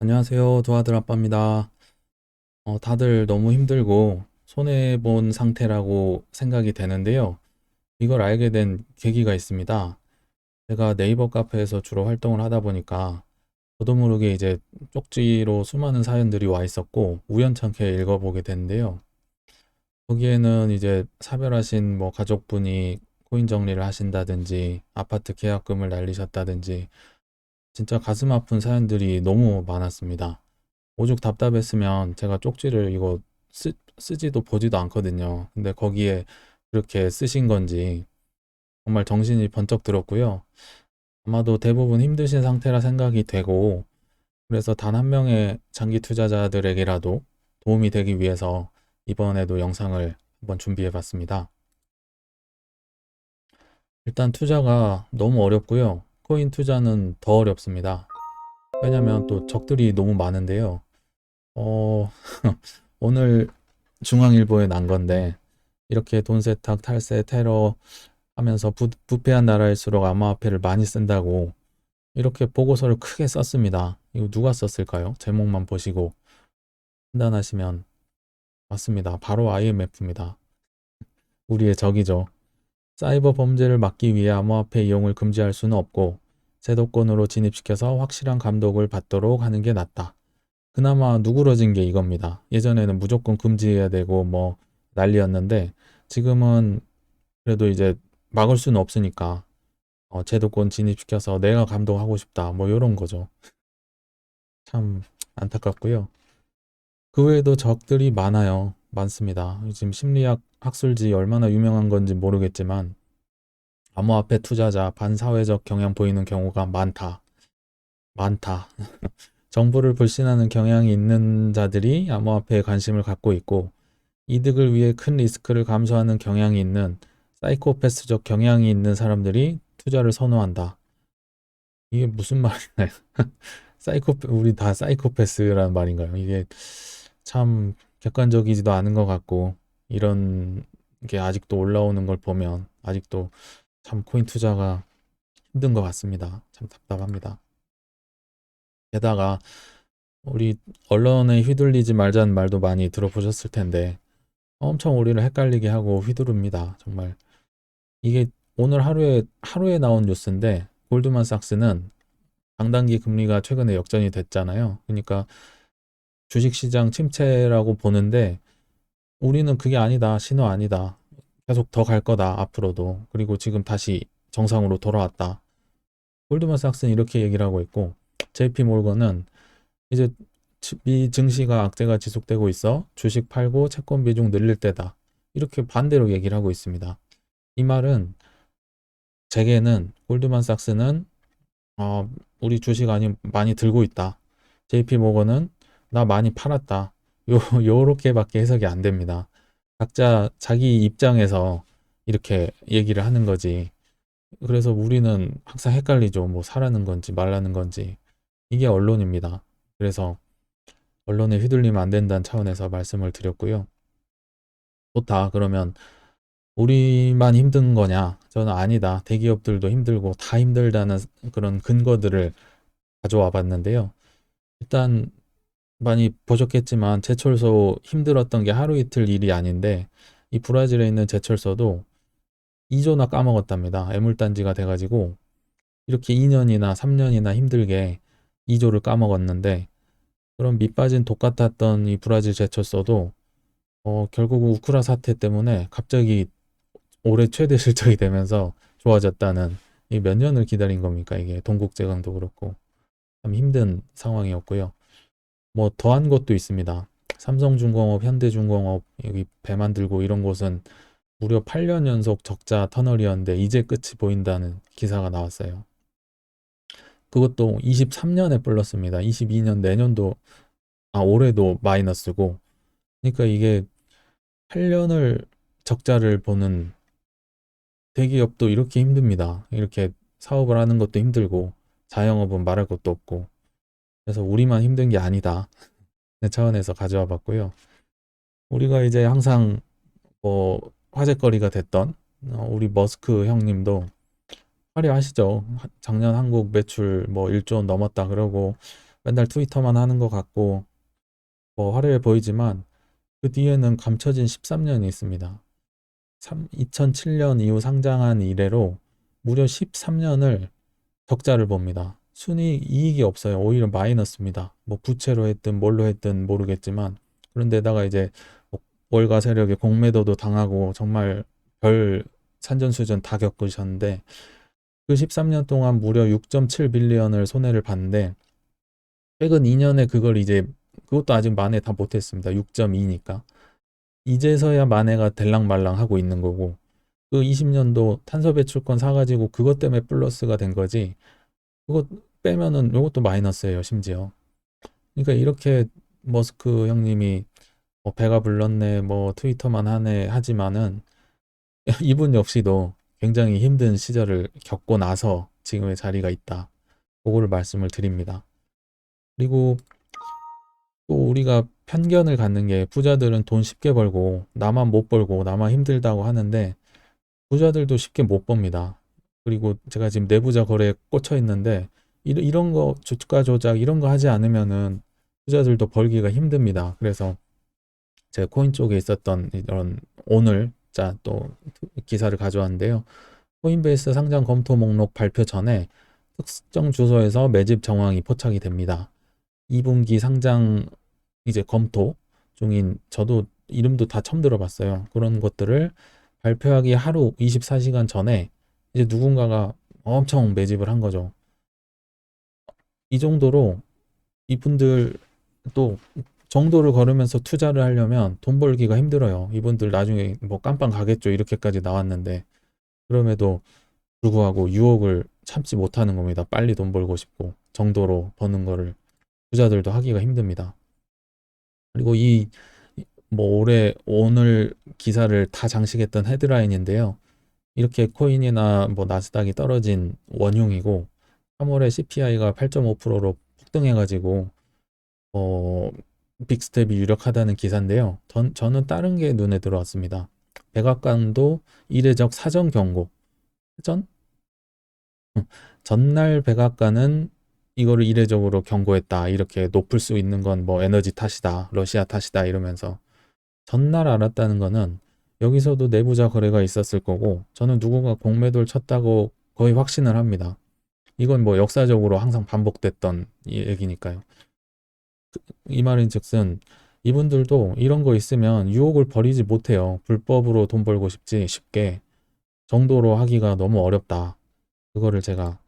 안녕하세요. 도아들 아빠입니다. 다들 너무 힘들고 손해본 상태라고 생각이 되는데요. 이걸 알게 된 계기가 있습니다. 제가 네이버 카페에서 주로 활동을 하다 보니까 저도 모르게 이제 쪽지로 수많은 사연들이 와 있었고 우연찮게 읽어보게 됐는데요. 거기에는 이제 사별하신 뭐 가족분이 코인 정리를 하신다든지 아파트 계약금을 날리셨다든지 진짜 가슴 아픈 사연들이 너무 많았습니다. 오죽 답답했으면 제가 쪽지를 이거 쓰지도 보지도 않거든요. 근데 거기에 그렇게 쓰신 건지 정말 정신이 번쩍 들었고요. 아마도 대부분 힘드신 상태라 생각이 되고, 그래서 단 한 명의 장기 투자자들에게라도 도움이 되기 위해서 이번에도 영상을 한번 준비해 봤습니다. 일단 투자가 너무 어렵고요. 코인 투자는 더 어렵습니다. 왜냐면 또 적들이 너무 많은데요. 어, 오늘 중앙일보에 난 건데, 이렇게 돈 세탁, 탈세, 테러 하면서 부패한 나라일수록 암호화폐를 많이 쓴다고 이렇게 보고서를 크게 썼습니다. 이거 누가 썼을까요? 제목만 보시고 판단하시면 맞습니다. 바로 IMF입니다. 우리의 적이죠. 사이버 범죄를 막기 위해 암호화폐 이용을 금지할 수는 없고 제도권으로 진입시켜서 확실한 감독을 받도록 하는 게 낫다. 그나마 누그러진 게 이겁니다. 예전에는 무조건 금지해야 되고 뭐 난리였는데 지금은 그래도 이제 막을 수는 없으니까 제도권 진입시켜서 내가 감독하고 싶다 뭐 이런 거죠. 참 안타깝고요. 그 외에도 적들이 많아요. 많습니다. 지금 심리학 학술지 얼마나 유명한 건지 모르겠지만 암호화폐 투자자 반사회적 경향 보이는 경우가 많다. 많다. 정보를 불신하는 경향이 있는 자들이 암호화폐에 관심을 갖고 있고 이득을 위해 큰 리스크를 감수하는 경향이 있는 사이코패스적 경향이 있는 사람들이 투자를 선호한다. 이게 무슨 말인가요? 우리 다 사이코패스라는 말인가요? 이게 참 객관적이지도 않은 것 같고, 이런 게 아직도 올라오는 걸 보면, 아직도 참 코인 투자가 힘든 것 같습니다. 참 답답합니다. 게다가, 우리 언론에 휘둘리지 말자는 말도 많이 들어보셨을 텐데, 엄청 우리를 헷갈리게 하고 휘두릅니다. 정말. 이게 오늘 하루에 나온 뉴스인데, 골드만삭스는 장단기 금리가 최근에 역전이 됐잖아요. 그러니까 주식시장 침체라고 보는데 우리는 그게 아니다. 신호 아니다. 계속 더 갈 거다. 앞으로도. 그리고 지금 다시 정상으로 돌아왔다. 골드만삭스는 이렇게 얘기를 하고 있고 JP 몰건은 이제 미 증시가 악재가 지속되고 있어 주식 팔고 채권 비중 늘릴 때다. 이렇게 반대로 얘기를 하고 있습니다. 이 말은 제게는 골드만삭스는 우리 주식 아니 많이 들고 있다. JP 모건은 나 많이 팔았다. 요렇게밖에 해석이 안 됩니다. 각자 자기 입장에서 이렇게 얘기를 하는 거지. 그래서 우리는 항상 헷갈리죠. 뭐 사라는 건지 말라는 건지. 이게 언론입니다. 그래서 언론에 휘둘리면 안 된다는 차원에서 말씀을 드렸고요. 좋다. 그러면 우리만 힘든 거냐? 저는 아니다. 대기업들도 힘들고 다 힘들다는 그런 근거들을 가져와 봤는데요. 일단 많이 보셨겠지만 제철소 힘들었던 게 하루 이틀 일이 아닌데 이 브라질에 있는 제철소도 2조나 까먹었답니다. 애물단지가 돼가지고 이렇게 2년이나 3년이나 힘들게 2조를 까먹었는데 그런 밑빠진 독 같았던 이 브라질 제철소도 결국 우크라 사태 때문에 갑자기 올해 최대 실적이 되면서 좋아졌다는 이 몇 년을 기다린 겁니까? 이게 동국제강도 그렇고 참 힘든 상황이었고요. 뭐 더한 것도 있습니다. 삼성중공업, 현대중공업 여기 배 만들고 이런 곳은 무려 8년 연속 적자 터널이었는데 이제 끝이 보인다는 기사가 나왔어요. 그것도 23년에 불렀습니다. 22년 내년도 올해도 마이너스고. 그러니까 이게 8년을 적자를 보는 대기업도 이렇게 힘듭니다. 이렇게 사업을 하는 것도 힘들고 자영업은 말할 것도 없고. 그래서 우리만 힘든 게 아니다. 그 차원에서 가져와 봤고요. 우리가 이제 항상 뭐 화제거리가 됐던 우리 머스크 형님도 화려하시죠. 작년 한국 매출 뭐 1조 원 넘었다 그러고 맨날 트위터만 하는 것 같고 뭐 화려해 보이지만 그 뒤에는 감춰진 13년이 있습니다. 2007년 이후 상장한 이래로 무려 13년을 적자를 봅니다. 순이 이익이 없어요. 오히려 마이너스입니다. 뭐 부채로 했든 뭘로 했든 모르겠지만 그런데다가 이제 뭐 월가 세력의 공매도도 당하고 정말 별 산전수전 다 겪으셨는데 그 13년 동안 무려 6.7 빌리언을 손해를 봤는데 최근 2년에 그걸 이제 그것도 아직 만회 다 못했습니다. 6.2니까 이제서야 만회가 될랑말랑 하고 있는 거고 그 20년도 탄소 배출권 사가지고 그것 때문에 플러스가 된 거지 그거 빼면은 이것도 마이너스예요 심지어. 그러니까 이렇게 머스크 형님이 뭐 배가 불렀네 뭐 트위터만 하네 하지만은 이분 역시도 굉장히 힘든 시절을 겪고 나서 지금의 자리가 있다. 그거를 말씀을 드립니다. 그리고 또 우리가 편견을 갖는 게 부자들은 돈 쉽게 벌고 나만 못 벌고 나만 힘들다고 하는데 부자들도 쉽게 못 법니다. 그리고 제가 지금 내부자 거래에 꽂혀 있는데 이런 거 주가 조작 이런 거 하지 않으면은 부자들도 벌기가 힘듭니다. 그래서 제 코인 쪽에 있었던 이런 오늘 자 또 기사를 가져왔는데요. 코인베이스 상장 검토 목록 발표 전에 특정 주소에서 매집 정황이 포착이 됩니다. 2분기 상장 이제 검토 중인 저도 이름도 다 처음 들어봤어요. 그런 것들을 발표하기 하루 24시간 전에 이제 누군가가 엄청 매집을 한 거죠. 이 정도로 이분들 또 정도를 걸으면서 투자를 하려면 돈 벌기가 힘들어요. 이분들 나중에 뭐 깜빵 가겠죠. 이렇게까지 나왔는데 그럼에도 불구하고 유혹을 참지 못하는 겁니다. 빨리 돈 벌고 싶고 정도로 버는 거를 부자들도 하기가 힘듭니다. 그리고 이 뭐 올해 오늘 기사를 다 장식했던 헤드라인인데요. 이렇게 코인이나 뭐 나스닥이 떨어진 원흉이고 3월에 CPI가 8.5%로 폭등해가지고 빅스텝이 유력하다는 기사인데요. 저는 다른 게 눈에 들어왔습니다. 백악관도 이례적 사전 경고. 사전? 전날 백악관은 이거를 이례적으로 경고했다. 이렇게 높을 수 있는 건 뭐 에너지 탓이다. 러시아 탓이다. 이러면서 전날 알았다는 거는 여기서도 내부자 거래가 있었을 거고 저는 누군가 공매도를 쳤다고 거의 확신을 합니다. 이건 뭐 역사적으로 항상 반복됐던 얘기니까요. 이 말인 즉슨 이분들도 이런 거 있으면 유혹을 버리지 못해요. 불법으로 돈 벌고 싶지 쉽게 정도로 하기가 너무 어렵다. 그거를 제가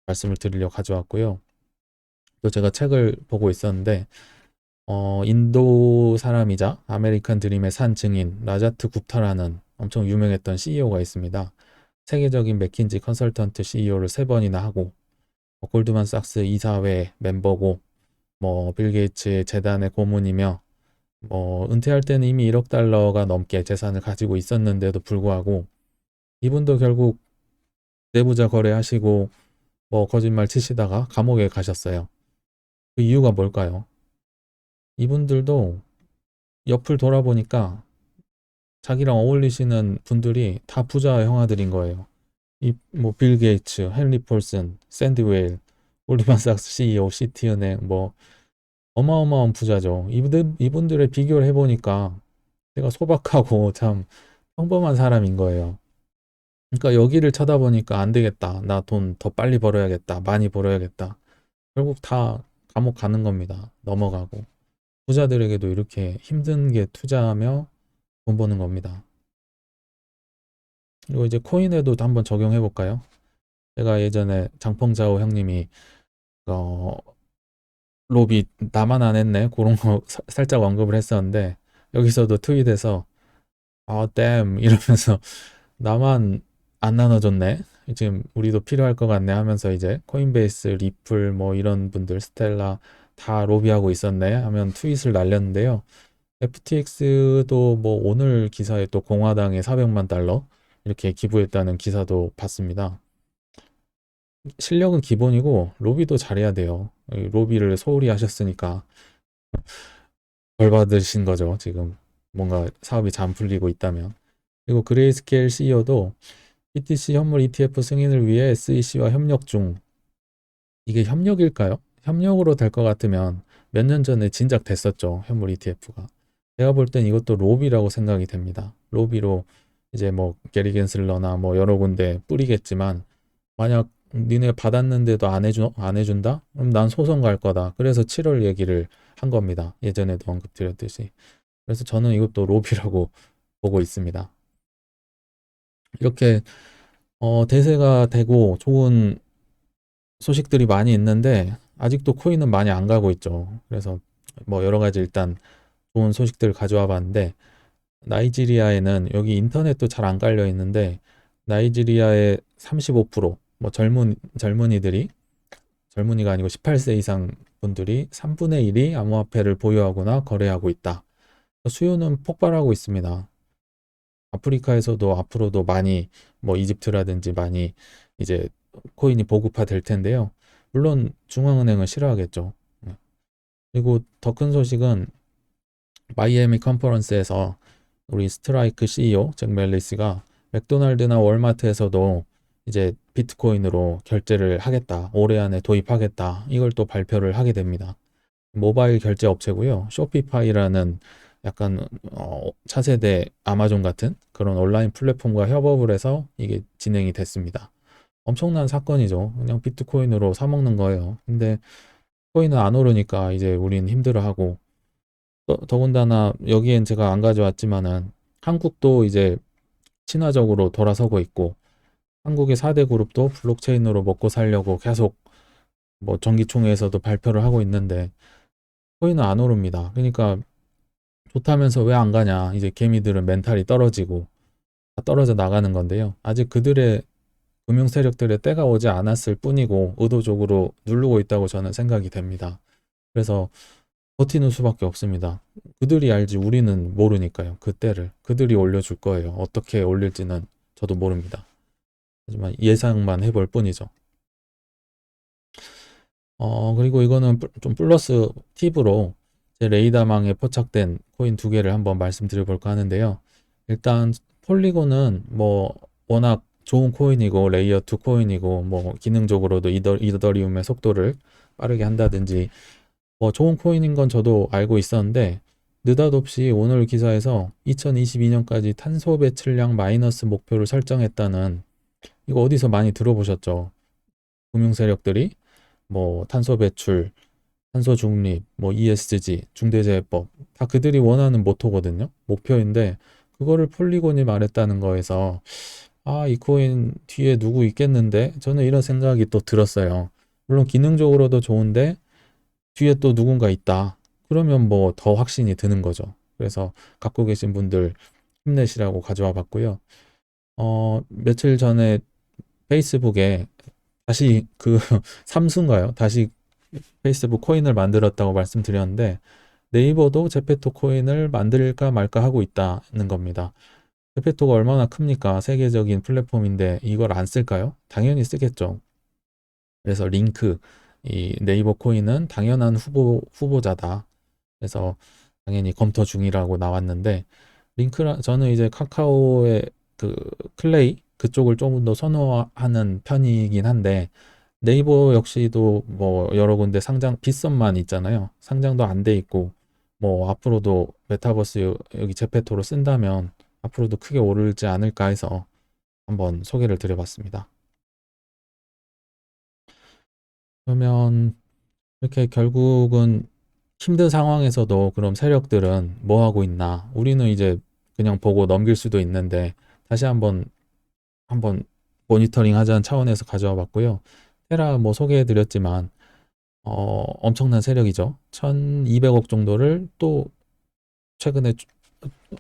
말씀을 드리려고 가져왔고요. 또 제가 책을 보고 있었는데 인도 사람이자 아메리칸 드림의 산 증인 라자트 굽타라는 엄청 유명했던 CEO가 있습니다. 세계적인 맥킨지 컨설턴트 CEO를 3번이나 하고 골드만삭스 이사회 멤버고 뭐 빌 게이츠 재단의 고문이며 뭐 은퇴할 때는 이미 1억 달러가 넘게 재산을 가지고 있었는데도 불구하고 이분도 결국 내부자 거래하시고 뭐 거짓말 치시다가 감옥에 가셨어요. 그 이유가 뭘까요? 이분들도 옆을 돌아보니까 자기랑 어울리시는 분들이 다 부자 형아들인 거예요. 이 뭐 빌 게이츠, 헨리 폴슨, 샌디 웨일, 골드만삭스 CEO, 시티은행 뭐 어마어마한 부자죠. 이분들의 비교를 해보니까 제가 소박하고 참 평범한 사람인 거예요. 그러니까 여기를 쳐다보니까 안 되겠다. 나 돈 더 빨리 벌어야겠다. 많이 벌어야겠다. 결국 다 감옥 가는 겁니다. 넘어가고. 부자들에게도 이렇게 힘든 게 투자하며 돈 버는 겁니다. 그리고 이제 코인에도 한번 적용해 볼까요? 제가 예전에 장펑자오 형님이 어, 로비 나만 안 했네 그런 거 살짝 언급을 했었는데 여기서도 트윗에서 댐 이러면서 나만 안 나눠줬네 지금 우리도 필요할 것 같네 하면서 이제 코인베이스, 리플 뭐 이런 분들 스텔라 다 로비하고 있었네 하면 트윗을 날렸는데요. FTX도 뭐 오늘 기사에 또 공화당에 400만 달러 이렇게 기부했다는 기사도 봤습니다. 실력은 기본이고 로비도 잘해야 돼요. 로비를 소홀히 하셨으니까 벌 받으신 거죠. 지금 뭔가 사업이 잘 안 풀리고 있다면. 그리고 그레이스케일 CEO도 BTC 현물 ETF 승인을 위해 SEC와 협력 중. 이게 협력일까요? 협력으로 될 것 같으면 몇 년 전에 진작 됐었죠. 현물 ETF가. 제가 볼 땐 이것도 로비라고 생각이 됩니다. 로비로 이제 뭐 게리 겐슬러나 뭐 여러 군데 뿌리겠지만 만약 니네 받았는데도 안 해준다? 그럼 난 소송 갈 거다. 그래서 7월 얘기를 한 겁니다. 예전에도 언급드렸듯이. 그래서 저는 이것도 로비라고 보고 있습니다. 이렇게 대세가 되고 좋은 소식들이 많이 있는데 아직도 코인은 많이 안 가고 있죠. 그래서 뭐 여러 가지 일단 좋은 소식들을 가져와 봤는데 나이지리아에는 여기 인터넷도 잘 안 깔려 있는데 나이지리아의 35%뭐 젊은이들이 젊은이가 아니고 18세 이상 분들이 3분의 1이 암호화폐를 보유하거나 거래하고 있다. 수요는 폭발하고 있습니다. 아프리카에서도 앞으로도 많이 뭐 이집트라든지 많이 이제 코인이 보급화 될 텐데요. 물론 중앙은행은 싫어하겠죠. 네. 그리고 더 큰 소식은 마이애미 컨퍼런스에서 우리 스트라이크 CEO 잭 멜리스가 맥도날드나 월마트에서도 이제 비트코인으로 결제를 하겠다. 올해 안에 도입하겠다. 이걸 또 발표를 하게 됩니다. 모바일 결제 업체고요. 쇼피파이라는 약간 차세대 아마존 같은 그런 온라인 플랫폼과 협업을 해서 이게 진행이 됐습니다. 엄청난 사건이죠. 그냥 비트코인으로 사 먹는 거예요. 근데 코인은 안 오르니까 이제 우린 힘들어하고 더군다나 여기엔 제가 안 가져왔지만은 한국도 이제 친화적으로 돌아서고 있고 한국의 4대 그룹도 블록체인으로 먹고 살려고 계속 뭐 정기총회에서도 발표를 하고 있는데 코인은 안 오릅니다. 그러니까 좋다면서 왜 안 가냐. 이제 개미들은 멘탈이 떨어지고 다 떨어져 나가는 건데요. 아직 그들의 금융 세력들의 때가 오지 않았을 뿐이고 의도적으로 누르고 있다고 저는 생각이 됩니다. 그래서 버티는 수밖에 없습니다. 그들이 알지 우리는 모르니까요. 그 때를. 그들이 올려줄 거예요. 어떻게 올릴지는 저도 모릅니다. 하지만 예상만 해볼 뿐이죠. 그리고 이거는 좀 플러스 팁으로 제 레이더망에 포착된 코인 두 개를 한번 말씀드려 볼까 하는데요. 일단 폴리곤은 뭐 워낙 좋은 코인이고 레이어 2 코인이고 뭐 기능적으로도 이더리움의 속도를 빠르게 한다든지 뭐 좋은 코인인 건 저도 알고 있었는데 느닷없이 오늘 기사에서 2022년까지 탄소 배출량 마이너스 목표를 설정했다는 이거 어디서 많이 들어보셨죠? 금융 세력들이 뭐 탄소 배출, 탄소 중립, 뭐 ESG, 중대재해법 다 그들이 원하는 모토거든요. 목표인데 그거를 폴리곤이 말했다는 거에서 아, 이 코인 뒤에 누구 있겠는데? 저는 이런 생각이 또 들었어요. 물론 기능적으로도 좋은데 뒤에 또 누군가 있다. 그러면 뭐 더 확신이 드는 거죠. 그래서 갖고 계신 분들 힘내시라고 가져와 봤고요. 며칠 전에 페이스북에 다시 그 삼수인가요? 다시 페이스북 코인을 만들었다고 말씀드렸는데 네이버도 제페토 코인을 만들까 말까 하고 있다는 겁니다. 제페토가 얼마나 큽니까? 세계적인 플랫폼인데 이걸 안 쓸까요? 당연히 쓰겠죠. 그래서 링크, 이 네이버 코인은 당연한 후보자다. 그래서 당연히 검토 중이라고 나왔는데 저는 이제 카카오의 그 클레이 그쪽을 조금 더 선호하는 편이긴 한데 네이버 역시도 뭐 여러 군데 상장 빗썸만 있잖아요. 상장도 안 돼 있고 뭐 앞으로도 메타버스 여기 제페토로 쓴다면 앞으로도 크게 오르지 않을까 해서 한번 소개를 드려봤습니다. 그러면 이렇게 결국은 힘든 상황에서도 그럼 세력들은 뭐 하고 있나? 우리는 이제 그냥 보고 넘길 수도 있는데 다시 한번 모니터링 하자는 차원에서 가져와 봤고요. 테라 뭐 소개해 드렸지만 엄청난 세력이죠. 1200억 정도를 또 최근에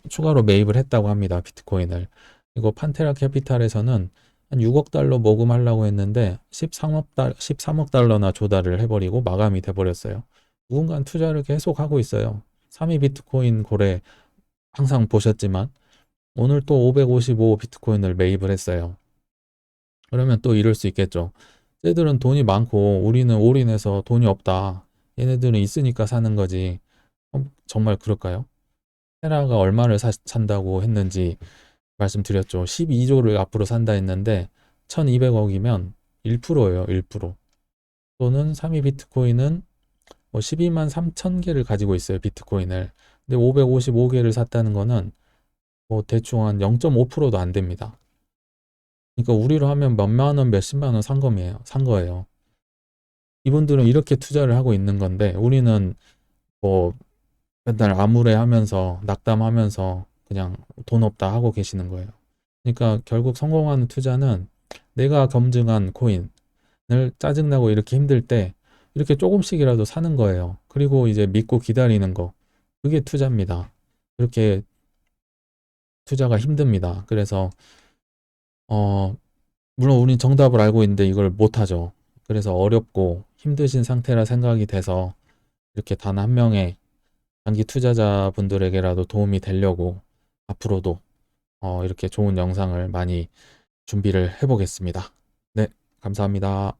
추가로 매입을 했다고 합니다. 비트코인을. 이거 판테라 캐피탈에서는 한 6억 달러 모금하려고 했는데 13억 달러나 조달을 해버리고 마감이 돼버렸어요. 누군가 투자를 계속 하고 있어요. 3위 비트코인 고래 항상 보셨지만 오늘 또 555 비트코인을 매입을 했어요. 그러면 또 이럴 수 있겠죠. 쟤들은 돈이 많고 우리는 올인해서 돈이 없다. 얘네들은 있으니까 사는 거지. 정말 그럴까요? 테라가 얼마를 산다고 했는지 말씀드렸죠. 12조를 앞으로 산다 했는데 1200억이면 1%예요. 1%. 또는 3위 비트코인은 뭐 12만 3천 개를 가지고 있어요, 비트코인을. 근데 555개를 샀다는 거는 뭐 대충 한 0.5%도 안 됩니다. 그러니까 우리로 하면 몇만 원, 몇십만 원 산 거예요. 이분들은 이렇게 투자를 하고 있는 건데 우리는 뭐 맨날 암울해하면서 낙담하면서 그냥 돈 없다 하고 계시는 거예요. 그러니까 결국 성공하는 투자는 내가 검증한 코인을 짜증나고 이렇게 힘들 때 이렇게 조금씩이라도 사는 거예요. 그리고 이제 믿고 기다리는 거. 그게 투자입니다. 그렇게 투자가 힘듭니다. 그래서 물론 우린 정답을 알고 있는데 이걸 못하죠. 그래서 어렵고 힘드신 상태라 생각이 돼서 이렇게 단 한 명의 단기 투자자분들에게라도 도움이 되려고 앞으로도 이렇게 좋은 영상을 많이 준비를 해보겠습니다. 네, 감사합니다.